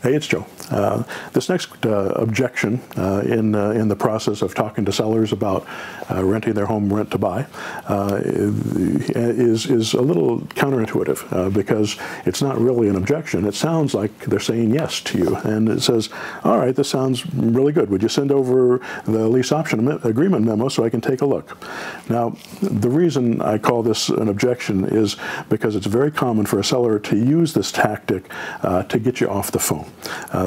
Hey, it's Joe. This next objection in the process of talking to sellers about renting their home rent to buy is a little counterintuitive because it's not really an objection. It sounds like they're saying yes to you, and it says, all right, this sounds really good. Would you send over the lease option agreement memo so I can take a look? Now, the reason I call this an objection is because it's very common for a seller to use this tactic to get you off the phone.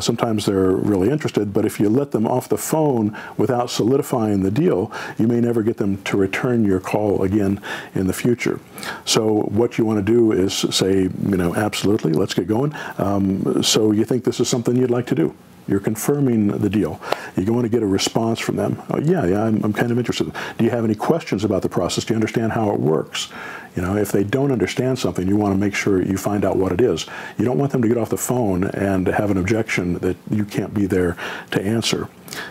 Sometimes they're really interested, but if you let them off the phone without solidifying the deal, you may never get them to return your call again in the future. So what you want to do is say, absolutely, let's get going. So you think this is something you'd like to do? You're confirming the deal. You want to get a response from them. Yeah, I'm kind of interested. Do you have any questions about the process? Do you understand how it works? If they don't understand something, you want to make sure you find out what it is. You don't want them to get off the phone and have an objection that you can't be there to answer.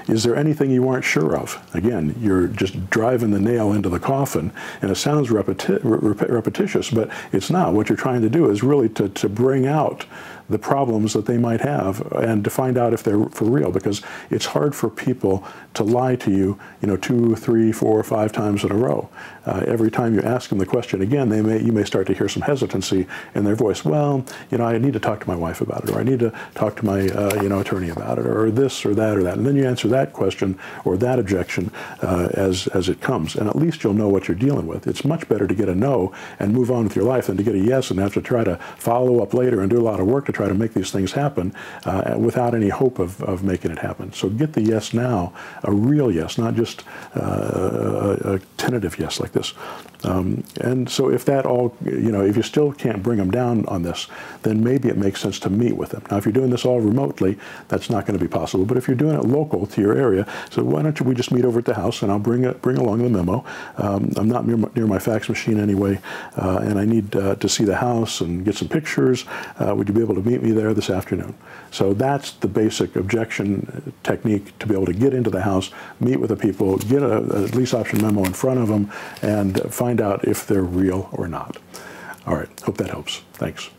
Is there anything you weren't sure of? Again, you're just driving the nail into the coffin, and it sounds repetitious, but it's not. What you're trying to do is really to bring out the problems that they might have and to find out if they're for real, because it's hard for people to lie to you, 2, 3, 4, 5 times in a row. Every time you ask them the question again, you may start to hear some hesitancy in their voice. Well, I need to talk to my wife about it, or I need to talk to my attorney about it, or this or that or that. And then you answer that question or that objection as it comes, and at least you'll know what you're dealing with. It's much better to get a no and move on with your life than to get a yes and have to try to follow up later and do a lot of work to try to make these things happen without any hope of making it happen. So get the yes now, a real yes, not just a tentative yes like this. And so if that all, if you still can't bring them down on this, then maybe it makes sense to meet with them. Now, if you're doing this all remotely, that's not going to be possible. But if you're doing it local to your area, so why don't we just meet over at the house, and I'll bring along the memo. I'm not near my fax machine anyway, and I need to see the house and get some pictures. Would you be able to meet me there this afternoon? So that's the basic objection technique, to be able to get into the house, meet with the people, get a lease option memo in front of them, and find out if they're real or not. All right, hope that helps. Thanks.